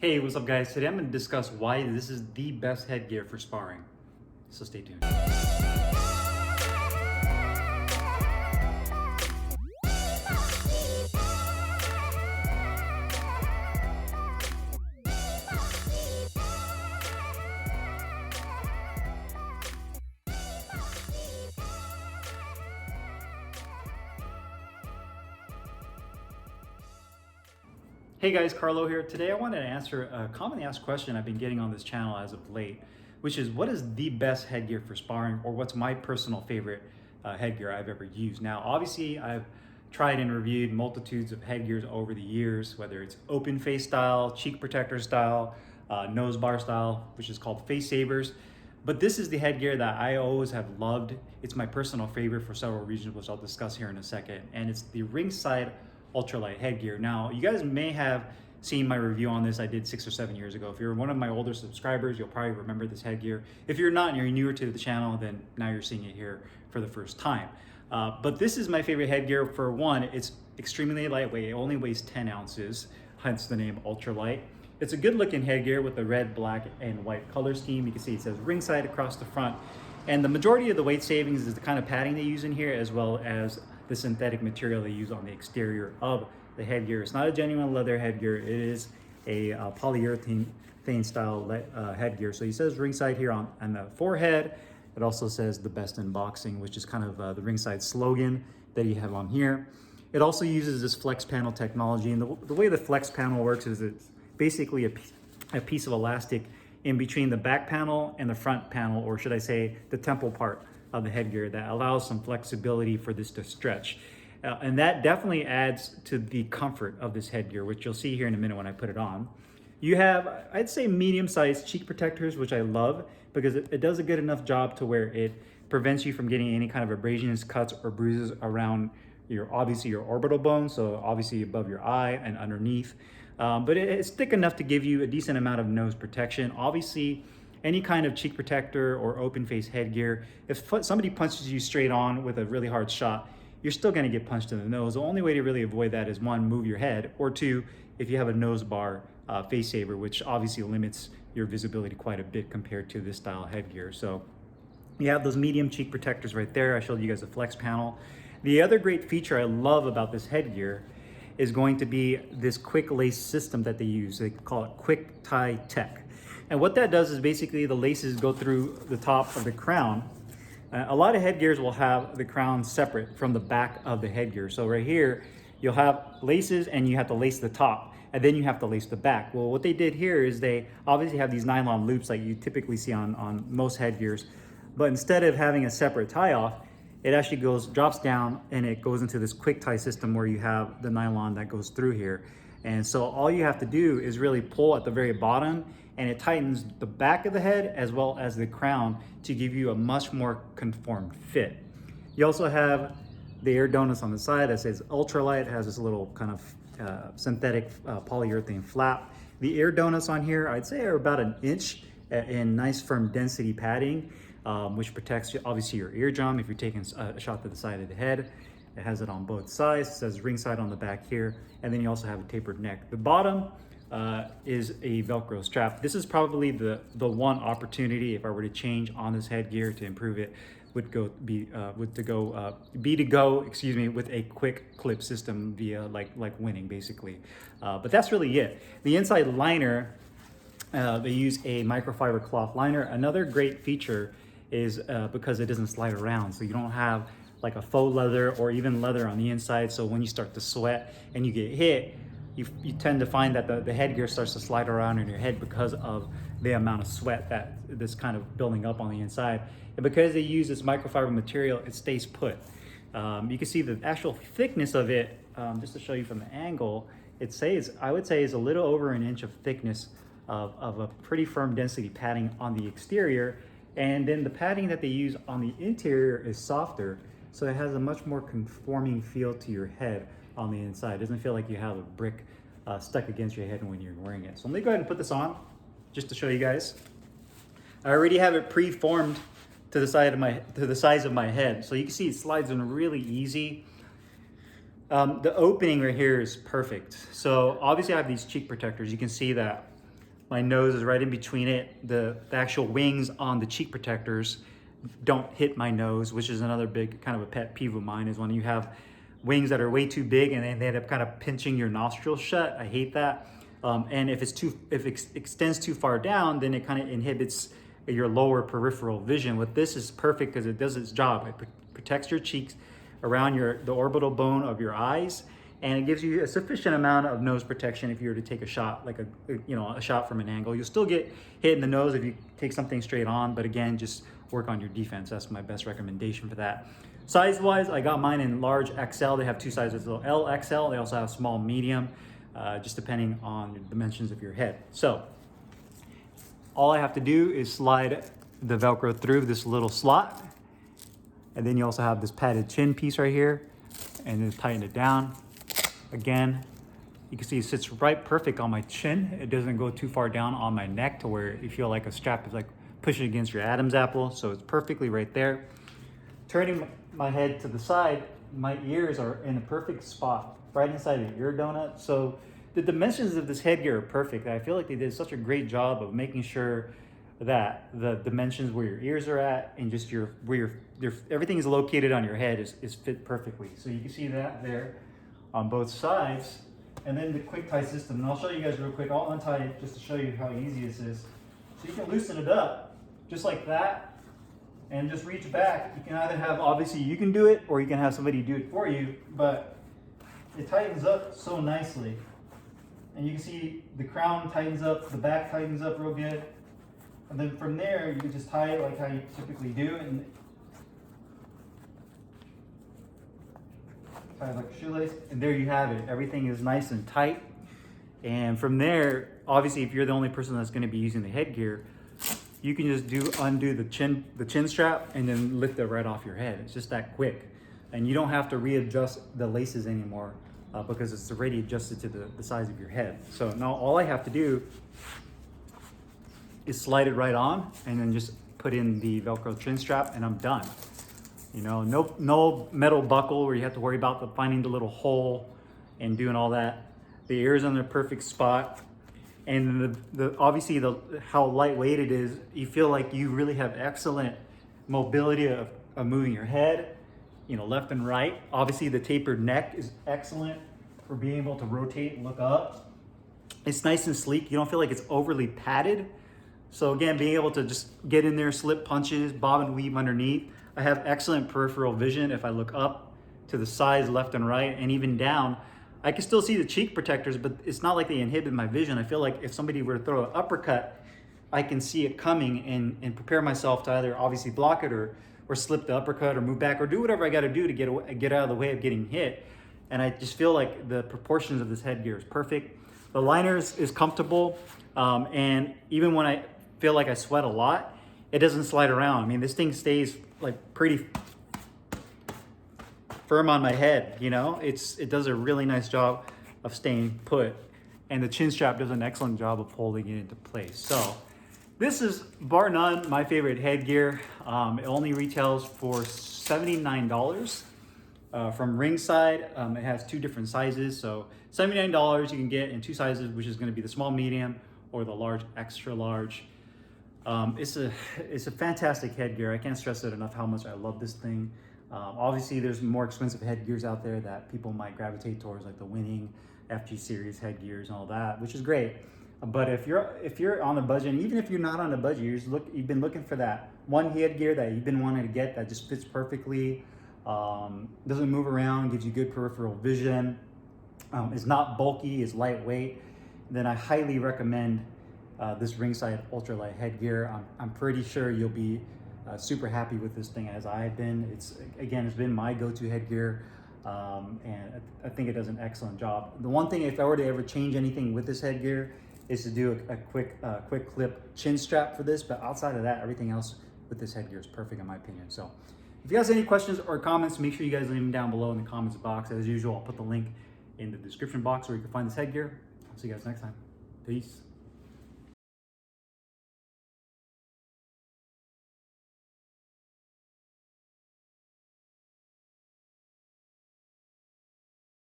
Hey, what's up guys? Today I'm going to discuss why this is the best headgear for sparring. So stay tuned. Hey guys, Carlo here. Today I wanted to answer a commonly asked question I've been getting on this channel as of late, which is what is the best headgear for sparring, or what's my personal favorite headgear I've ever used. Now, obviously I've tried and reviewed multitudes of headgears over the years, whether it's open face style, cheek protector style, nose bar style, which is called face savers. But this is the headgear that I always have loved. It's my personal favorite for several reasons, which I'll discuss here in a second. And it's the Ringside ultralight headgear. Now, you guys may have seen my review on this I did 6 or 7 years ago. If you're one of my older subscribers, you'll probably remember this headgear. If you're not and you're newer to the channel, then now you're seeing it here for the first time. But this is my favorite headgear. For one, it's extremely lightweight. It only weighs 10 ounces, hence the name ultralight. It's a good looking headgear with the red, black, and white color scheme. You can see it says Ringside across the front. And the majority of the weight savings is the kind of padding they use in here, as well as the synthetic material they use on the exterior of the headgear. It's not a genuine leather headgear. It is a polyurethane style headgear. So it says Ringside here on the forehead. It also says the best in boxing, which is kind of the Ringside slogan that you have on here. It also uses this flex panel technology. And the way the flex panel works is it's basically a piece of elastic in between the back panel and the front panel, or should I say the temple part of the headgear, that allows some flexibility for this to stretch. And that definitely adds to the comfort of this headgear, which you'll see here in a minute when I put it on. You have, I'd say, medium-sized cheek protectors, which I love because it does a good enough job to where it prevents you from getting any kind of abrasions, cuts, or bruises around obviously your orbital bone, so obviously above your eye and underneath. But it's thick enough to give you a decent amount of nose protection. Obviously, any kind of cheek protector or open face headgear, if somebody punches you straight on with a really hard shot, you're still gonna get punched in the nose. The only way to really avoid that is one, move your head, or two, if you have a nose bar face saver, which obviously limits your visibility quite a bit compared to this style headgear. So you have those medium cheek protectors right there. I showed you guys a flex panel. The other great feature I love about this headgear is going to be this quick lace system that they use. They call it Quick Tie Tech. And what that does is basically the laces go through the top of the crown. A lot of headgears will have the crown separate from the back of the headgear. So right here, you'll have laces and you have to lace the top, and then you have to lace the back. Well, what they did here is they obviously have these nylon loops like you typically see on most headgears, but instead of having a separate tie off, it actually drops down and it goes into this quick tie system where you have the nylon that goes through here. And so all you have to do is really pull at the very bottom, and it tightens the back of the head as well as the crown to give you a much more conformed fit. You also have the air donuts on the side that says ultralight. It has this little kind of synthetic polyurethane flap. The air donuts on here, I'd say, are about an inch in nice firm density padding, which protects obviously your eardrum if you're taking a shot to the side of the head. It has it on both sides. It says Ringside on the back here, and then you also have a tapered neck. The bottom is a Velcro strap. This is probably the one opportunity, if I were to change on this headgear to improve it, would be to go with a quick clip system via like winning basically. But that's really it. The inside liner, they use a microfiber cloth liner. Another great feature is because it doesn't slide around, so you don't have like a faux leather or even leather on the inside. So when you start to sweat and you get hit, you tend to find that the headgear starts to slide around in your head because of the amount of sweat that's kind of building up on the inside. And because they use this microfiber material, it stays put. You can see the actual thickness of it, just to show you from the angle, I would say is a little over an inch of thickness of a pretty firm density padding on the exterior. And then the padding that they use on the interior is softer, so it has a much more conforming feel to your head on the inside. It doesn't feel like you have a brick stuck against your head when you're wearing it. So let me go ahead and put this on just to show you guys. I already have it pre-formed to the size of my head, so you can see it slides in really easy. The opening right here is perfect. So obviously I have these cheek protectors. You can see that My nose is right in between it. The actual wings on the cheek protectors don't hit my nose, which is another big kind of a pet peeve of mine, is when you have wings that are way too big and then they end up kind of pinching your nostrils shut. I hate that. And if it extends too far down, then it kind of inhibits your lower peripheral vision. With this is perfect because it does its job. It protects your cheeks around the orbital bone of your eyes, and it gives you a sufficient amount of nose protection if you were to take a shot, like a shot from an angle. You'll still get hit in the nose if you take something straight on, but again, just work on your defense. That's my best recommendation for that. Size-wise, I got mine in large XL. They have two sizes, L, XL. They also have small, medium, just depending on the dimensions of your head. So all I have to do is slide the Velcro through this little slot, and then you also have this padded chin piece right here, and then tighten it down. Again, you can see it sits right perfect on my chin. It doesn't go too far down on my neck to where you feel like a strap is like pushing against your Adam's apple. So it's perfectly right there. Turning my head to the side, my ears are in a perfect spot, right inside the ear donut. So the dimensions of this headgear are perfect. I feel like they did such a great job of making sure that the dimensions where your ears are at and just everything is located on your head is fit perfectly. So you can see that there on both sides. And then the quick tie system, and I'll show you guys real quick. I'll untie it just to show you how easy this is. So you can loosen it up just like that and just reach back. You can either have, obviously you can do it, or you can have somebody do it for you, but it tightens up so nicely. And you can see the crown tightens up, the back tightens up real good. And then from there, you can just tie it like how you typically do, and tie it like a shoelace, and there you have it. Everything is nice and tight. And from there, obviously, if you're the only person that's going to be using the headgear, you can just undo the chin strap and then lift it right off your head. It's just that quick, and you don't have to readjust the laces anymore because it's already adjusted to the size of your head. So now all I have to do is slide it right on, and then just put in the Velcro chin strap, and I'm done. You know, no metal buckle where you have to worry about finding the little hole and doing all that. The ears on their perfect spot, and obviously how lightweight it is. You feel like you really have excellent mobility of moving your head, you know, left and right. Obviously, the tapered neck is excellent for being able to rotate and look up. It's nice and sleek. You don't feel like it's overly padded. So again, being able to just get in there, slip punches, bob and weave underneath. I have excellent peripheral vision. If I look up to the sides, left and right, and even down, I can still see the cheek protectors, but it's not like they inhibit my vision. I feel like if somebody were to throw an uppercut, I can see it coming and prepare myself to either obviously block it or slip the uppercut or move back or do whatever I got to do to get out of the way of getting hit. And I just feel like the proportions of this headgear is perfect. The liner is comfortable, and even when I feel like I sweat a lot, it doesn't slide around. I mean, this thing stays like pretty firm on my head, you know? It does a really nice job of staying put, and the chin strap does an excellent job of holding it into place. So this is, bar none, my favorite headgear. It only retails for $79 from Ringside. It has two different sizes, so $79 you can get in two sizes, which is going to be the small medium or the large extra large. It's a fantastic headgear. I can't stress it enough how much I love this thing. Obviously, there's more expensive headgears out there that people might gravitate towards, like the Winning FG series headgears and all that, which is great. But if you're on a budget, and even if you're not on a budget, you've been looking for that one headgear that you've been wanting to get that just fits perfectly, doesn't move around, gives you good peripheral vision, is not bulky, is lightweight, then I highly recommend this Ringside ultralight headgear. I'm pretty sure you'll be super happy with this thing, as I've been. It's been my go-to headgear, and I think it does an excellent job. The one thing, if I were to ever change anything with this headgear, is to do a quick clip chin strap for this. But outside of that, everything else with this headgear is perfect in my opinion. So if you guys have any questions or comments, make sure you guys leave them down below in the comments box. As usual, I'll put the link in the description box where you can find this headgear. I'll see you guys next time. Peace.